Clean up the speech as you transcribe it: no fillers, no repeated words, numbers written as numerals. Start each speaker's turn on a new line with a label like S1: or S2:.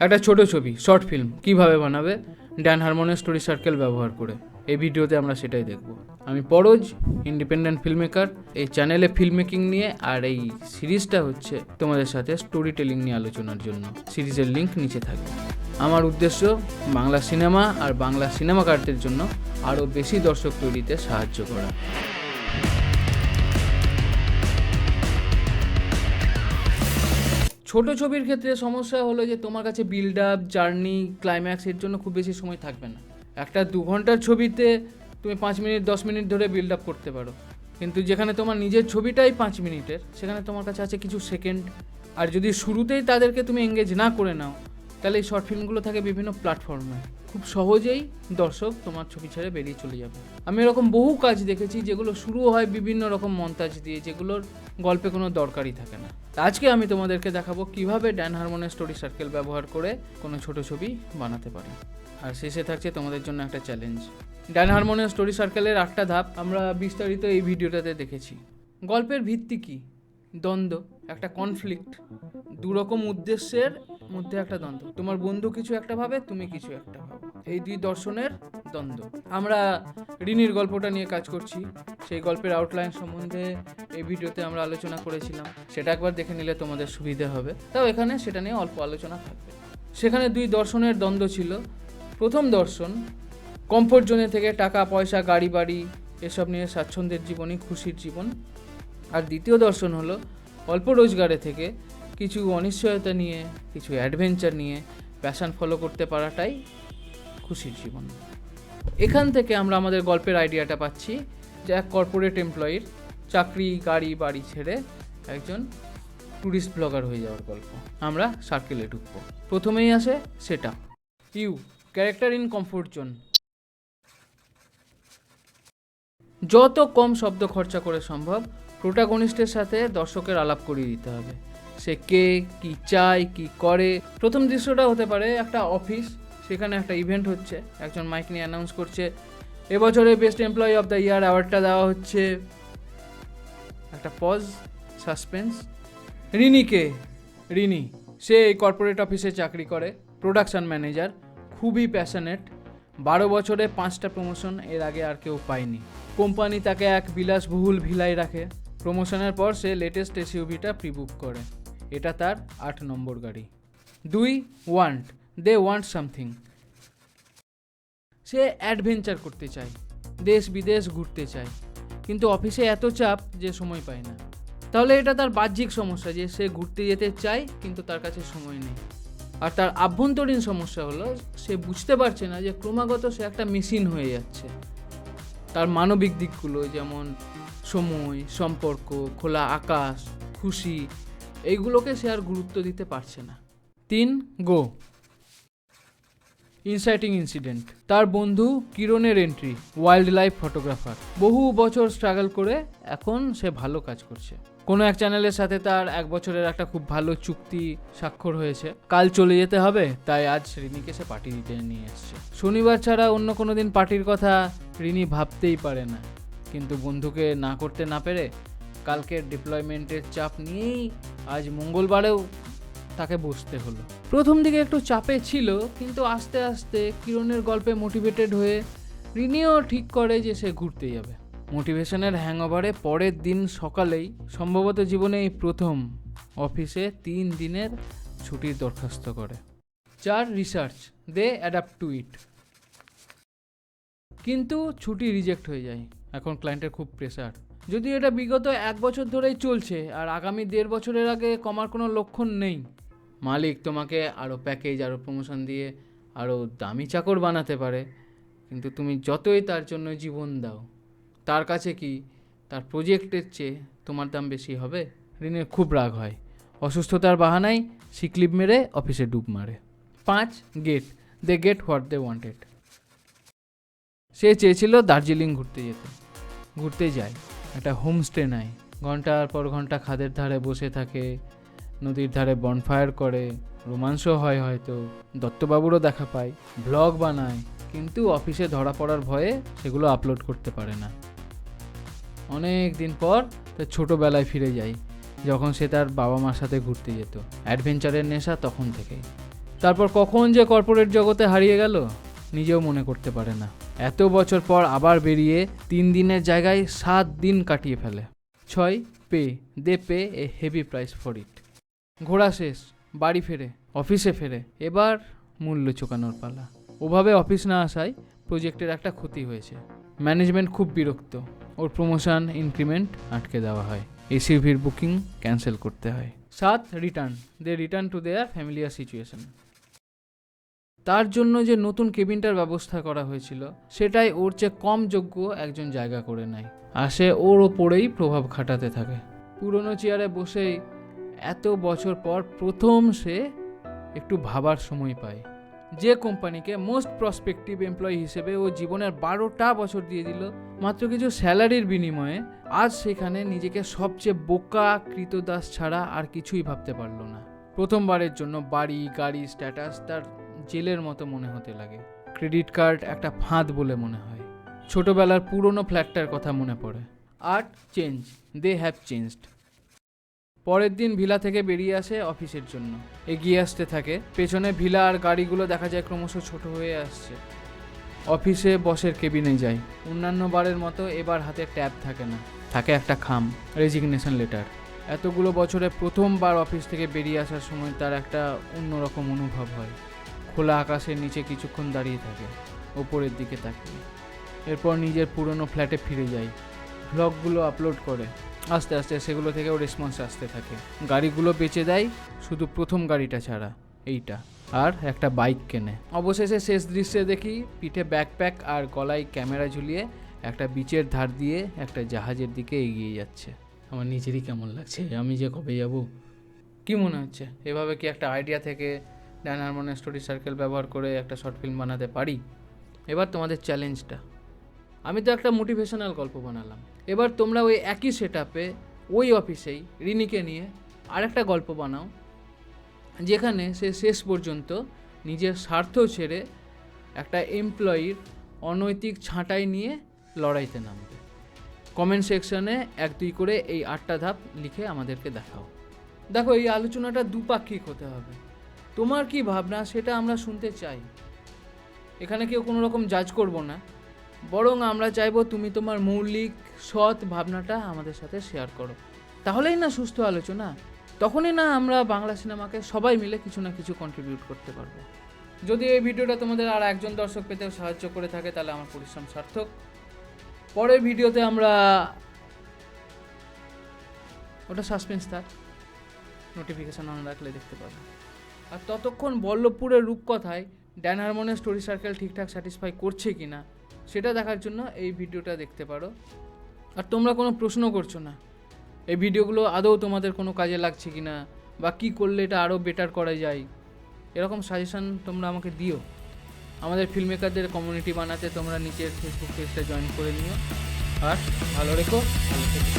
S1: একটা ছোট ছবি শর্ট ফিল্ম কিভাবে বানাবে ড্যান হারমনের স্টোরি সার্কেল ব্যবহার করে। এই ভিডিওতে আমরা সেটাই দেখব। আমি পরজ, ইন্ডিপেন্ডেন্ট ফিল্ম মেকার। এই চ্যানেলে ফিল্ম মেকিং নিয়ে আর এই সিরিজটা হচ্ছে তোমাদের সাথে স্টোরি টেলিং নিয়ে আলোচনার জন্য। সিরিজের লিঙ্ক নিচে থাকবে। আমার উদ্দেশ্য বাংলা সিনেমা আর বাংলা সিনেমাকারদের জন্য আরও বেশি দর্শক তৈরিতে সাহায্য করা। ছোট ছবির ক্ষেত্রে সমস্যা হলো যে তোমার কাছে বিল্ড আপ, জার্নি, ক্লাইম্যাক্স এর জন্য খুব বেশি সময় থাকবে না। একটা 2 ঘন্টার ছবিতে তুমি 5 মিনিট 10 মিনিট ধরে বিল্ড আপ করতে পারো, কিন্তু যেখানে তোমার নিজের ছবিটাই 5 মিনিটের, সেখানে তোমার কাছে আছে কিছু সেকেন্ড। আর যদি শুরুতেই তাদেরকে তুমি এঙ্গেজ না করে নাও, তাহলে এই শর্ট ফিল্মগুলো থাকে বিভিন্ন প্ল্যাটফর্মে, খুব সহজেই দর্শক তোমার ছবি ছেড়ে বেরিয়ে চলে যাবে। আমি এরকম বহু কাজ দেখেছি যেগুলো শুরু হয় বিভিন্ন রকম মন্তাজ দিয়ে, যেগুলোর গল্পে কোনো দরকারই থাকে না। আজকে আমি তোমাদেরকে দেখাবো কিভাবে ড্যান হারমনের স্টোরি সার্কেল ব্যবহার করে কোনো ছোট ছবি বানাতে পারি। আর শেষে থাকছে তোমাদের জন্য একটা চ্যালেঞ্জ। ড্যান হারমনের স্টোরি সার্কেলের 8টা ধাপ আমরা বিস্তারিত এই ভিডিওটাতে দেখেছি। গল্পের ভিত্তি কী? দ্বন্দ্ব, একটা কনফ্লিক্ট, দুরকম উদ্দেশ্যের মধ্যে একটা দ্বন্দ্ব। তোমার বন্ধু কিছু একটা ভাবে, তুমি কিছু একটা ভাবো, এই দুই দর্শনের দ্বন্দ্ব। আমরা রিনির গল্পটা নিয়ে কাজ করছি, সেই গল্পের আউটলাইন সম্বন্ধে এই ভিডিওতে আমরা আলোচনা করেছিলাম। সেটা একবার দেখে নিলে তোমাদের সুবিধা হবে। তাও এখানে সেটা নিয়ে অল্প আলোচনা থাকবে। সেখানে দুই দর্শনের দ্বন্দ্ব ছিল। প্রথম দর্শন কমফোর্ট জোনে থেকে টাকা পয়সা, গাড়ি বাড়ি এসব নিয়ে স্বাচ্ছন্দ্যের জীবনই খুশির জীবন। আর দ্বিতীয় দর্শন হলো অল্প রোজগারে থেকে কিছু অনিশ্চয়তা নিয়ে, কিছু অ্যাডভেঞ্চার নিয়ে প্যাশন ফলো করতে পারাটাই খুশির জীবন। এখান থেকে আমরা আমাদের গল্পের আইডিয়াটা পাচ্ছি যে এক কর্পোরেট এমপ্লয়ির চাকরি, গাড়ি বাড়ি ছেড়ে একজন ট্যুরিস্ট ব্লগার হয়ে যাওয়ার গল্প। আমরা সার্কেলে ঢুকবো। প্রথমেই আসে setup. You, character in comfort zone. যত কম শব্দ খরচা করে সম্ভব প্রোটাগনিস্টের সাথে দর্শকের আলাপ করিয়ে দিতে হবে। সে কে, কি চায়, কি করে। প্রথম দৃশ্যটা হতে পারে একটা অফিস, সেখানে একটা ইভেন্ট হচ্ছে, একজন মাইক নিয়ে অ্যানাউন্স করছে এবছরে best employee of the year অ্যাওয়ার্ডটা দেওয়া হচ্ছে। একটা পজ, সাসপেন্স। রিনি কে? রিনি, সে এই কর্পোরেট অফিসে চাকরি করে, প্রোডাকশন ম্যানেজার, খুবই প্যাশনেট। 12 বছরে 5টা প্রমোশন, এর আগে আর কেউ পায়নি। কোম্পানি তাকে এক বিলাসবহুল ভিলায় রাখে। প্রমোশনের পর সে লেটেস্ট এসইউভিটা প্রিবুক করে। এটা তার 8 নম্বর গাড়ি। 2, ওয়ান্ট, দে ওয়ান্ট সামথিং। সে অ্যাডভেঞ্চার করতে চায়, দেশ বিদেশ ঘুরতে চায়, কিন্তু অফিসে এত চাপ যে সময় পায় না। তাহলে এটা তার বাহ্যিক সমস্যা যে সে ঘুরতে যেতে চায় কিন্তু তার কাছে সময় নেই। আর তার আভ্যন্তরীণ সমস্যা হলো সে বুঝতে পারছে না যে ক্রমাগত সে একটা মেশিন হয়ে যাচ্ছে। তার মানবিক দিকগুলো যেমন সময়, সম্পর্ক, খোলা আকাশ, খুশি, এইগুলোকে সে আর গুরুত্ব দিতে পারছে না। 3, গো। Inciting incident. তার বন্ধু কিরণের এন্ট্রি, ওয়াইল্ড লাইফ ফটোগ্রাফার, বহু বছর স্ট্রাগল করে এখন সে ভালো কাজ করছে। কোনো এক চ্যানেলের সাথে তার 1 বছরের একটা খুব ভালো চুক্তি স্বাক্ষর হয়েছে। কাল চলে যেতে হবে, তাই আজ রিনিকে সে পার্টি দিতে নিয়ে এসছে। শনিবার ছাড়া অন্য কোনো দিন পার্টির কথা রিনি ভাবতেই পারে না, কিন্তু বন্ধুকে না করতে না পেরে কালকের ডিপ্লয়মেন্টের চাপ নিয়েই আজ মঙ্গলবারেও তাকে বসতে হলো। প্রথম দিকে একটু চাপে ছিল, কিন্তু আস্তে আস্তে কিরণের গল্পে মোটিভেটেড হয়ে রিনিও ঠিক করে যে সে ঘুরতে যাবে। মোটিভেশনের হ্যাংওভারে পরের দিন সকালেই, সম্ভবত জীবনে এই প্রথম, অফিসে 3 দিনের ছুটির দরখাস্ত করে। 4, রিসার্চ, দে অ্যাডাপ্ট টু ইট। কিন্তু ছুটি রিজেক্ট হয়ে যায়। এখন ক্লায়েন্টের খুব প্রেসার। যদিও এটা বিগত 1 বছর ধরেই চলছে আর আগামী 1.5 বছরের আগে কমার কোনো লক্ষণ নেই। মালিক তোমাকে আরও প্যাকেজ, আরও প্রমোশন দিয়ে আরও দামি চাকর বানাতে পারে, কিন্তু তুমি যতই তার জন্য জীবন দাও, তার কাছে কি তার প্রজেক্টের চেয়ে তোমার দাম বেশি হবে? রিনের খুব রাগ হয়। অসুস্থতার বাহানায় সিকলিভ মেরে অফিসে ডুব মারে। 5, get, they get what they wanted. সে চেয়েছিল দার্জিলিং ঘুরতে যেতে, ঘুরতে যায়, একটা হোমস্টে নেয়, ঘন্টার পর ঘন্টা খাদের ধারে বসে থাকে, নদীর ধারে বনফায়ার করে, রোমাঞ্চও হয়, হয়তো দত্তবাবুরও দেখা পায়, ব্লগ বানায়, কিন্তু অফিসে ধরা পড়ার ভয়ে সেগুলো আপলোড করতে পারে না। অনেক দিন পর তার ছোটোবেলায় ফিরে যায়, যখন সে তার বাবা মার সাথে ঘুরতে যেত। অ্যাডভেঞ্চারের নেশা তখন থেকেই। তারপর কখন যে কর্পোরেট জগতে হারিয়ে গেল নিজেও মনে করতে পারে না। এত বছর পর আবার বেরিয়ে 3 দিনের জায়গায় 7 দিন কাটিয়ে ফেলে। 6 pay they pay a heavy price for it. ঘোরা শেষ, বাড়ি ফেরে, অফিসে ফেরে, এবার মূল্য চোকানোর পালা। ওভাবে অফিস না আসায় প্রজেক্টের একটা ক্ষতি হয়েছে। ম্যানেজমেন্ট খুব বিরক্ত, ওর প্রমোশন ইনক্রিমেন্ট আটকে দেওয়া হয়, এসিভির বুকিং ক্যান্সেল করতে হয়। 7 return, they return to their familiar situation. তার জন্য যে নতুন কেবিনটার ব্যবস্থা করা হয়েছিল সেটাই ওর চেয়ে কম যোগ্য একজন জায়গা করে নেয়, আর সে ওর ওপরেই প্রভাব খাটাতে থাকে। পুরনো চেয়ারে বসেই এত বছর পর প্রথম সে একটু ভাবার সময় পায়। যে কোম্পানিকে মোস্ট প্রসপেক্টিভ এমপ্লয়ি হিসেবে ও জীবনের 12টা বছর দিয়ে দিল মাত্র কিছু স্যালারির বিনিময়ে, আজ সেখানে নিজেকে সবচেয়ে বোকা কৃতদাস ছাড়া আর কিছুই ভাবতে পারল না। প্রথমবারের জন্য বাড়ি, গাড়ি, স্ট্যাটাস তার জেলের মতো মনে হতে লাগে। ক্রেডিট কার্ড একটা ফাঁদ বলে মনে হয়। ছোটবেলার পুরনো ফ্ল্যাটটার কথা মনে পড়ে। Art change, they have changed. পরের দিন ভিলা থেকে বেরিয়ে আসে অফিসের জন্য। এগিয়ে আসতে থাকে, পেছনে ভিলা আর গাড়িগুলো দেখা যায় ক্রমশ ছোট হয়ে আসছে। অফিসে বসের কেবিনে যায়। অন্যান্য বারের মতো এবার হাতে ট্যাব থাকে না, থাকে একটা খাম, রেজিগনেশন লেটার। এতগুলো বছরে প্রথমবার অফিস থেকে বেরিয়ে আসার সময় তার একটা অন্যরকম অনুভব হয়। খোলা আকাশের নিচে কিছুক্ষণ দাঁড়িয়ে থাকে, ওপরের দিকে তাকিয়ে। এরপর নিজের পুরনো ফ্ল্যাটে ফিরে যায়, ব্লগগুলো আপলোড করে। আস্তে আস্তে সেগুলো থেকেও রেসপন্স আসতে থাকে। গাড়িগুলো বেচে দেয়, শুধু প্রথম গাড়িটা ছাড়া, এইটা, আর একটা বাইক কেনে। অবশেষে শেষ দৃশ্যে দেখি পিঠে ব্যাকপ্যাক আর গলায় ক্যামেরা ঝুলিয়ে একটা বিচের ধার দিয়ে একটা জাহাজের দিকে এগিয়ে যাচ্ছে। আমার নিজেরই কেমন লাগছে, আমি যে কবে যাব। কি মনে হচ্ছে এভাবে কি একটা আইডিয়া থেকে ড্যান হারমনের স্টোরি সার্কেল ব্যবহার করে একটা শর্ট ফিল্ম বানাতে পারি? এবার তোমাদের চ্যালেঞ্জটা, আমি তো একটা মোটিভেশনাল গল্প বানালাম, এবার তোমরা ওই একই সেটআপে ওই অফিসেই রিনিকে নিয়ে আরেকটা গল্প বানাও যেখানে সে শেষ পর্যন্ত নিজের স্বার্থ ছেড়ে একটা এমপ্লয়ির অনৈতিক ছাঁটাই নিয়ে লড়াইতে নামবে। কমেন্ট সেকশনে 1-2 করে এই 8টা ধাপ লিখে আমাদেরকে দেখাও। দেখো, এই আলোচনাটা দুপাক্ষিক হতে হবে। তোমার কি ভাবনা সেটা আমরা শুনতে চাই। এখানে কেউ কোনো রকম জাজ করবো না, বরং আমরা চাইবো তুমি তোমার মৌলিক সৎ ভাবনাটা আমাদের সাথে শেয়ার করো। তাহলেই না সুস্থ আলোচনা, তখনই না আমরা বাংলা সিনেমাকে সবাই মিলে কিছু না কিছু কন্ট্রিবিউট করতে পারবো। যদি এই ভিডিওটা তোমাদের আর একজন দর্শক পেতেও সাহায্য করে থাকে তাহলে আমার পরিশ্রম সার্থক। পরের ভিডিওতে আমরা, ওটা সাসপেন্স থাক, নোটিফিকেশান অন রাখলে দেখতে পাবে। আর ততক্ষণ বল্লভপুরের রূপকথায় ড্যান হারমনের স্টোরি সার্কেল ঠিকঠাক স্যাটিসফাই করছে কি না সেটা দেখার জন্য এই ভিডিওটা দেখতে পারো। আর তোমরা কোনো প্রশ্ন করছো না এই ভিডিওগুলো আদৌ তোমাদের কোনো কাজে লাগছে কি না, বা কী করলে এটা আরও বেটার করা যায়, এরকম সাজেশান তোমরা আমাকে দিও। আমাদের ফিল্ম মেকারদের কমিউনিটি বানাতে তোমরা নিচের ফেসবুক পেজটা জয়েন করে নিও। আর ভালো রেখো, ভালো থেকো।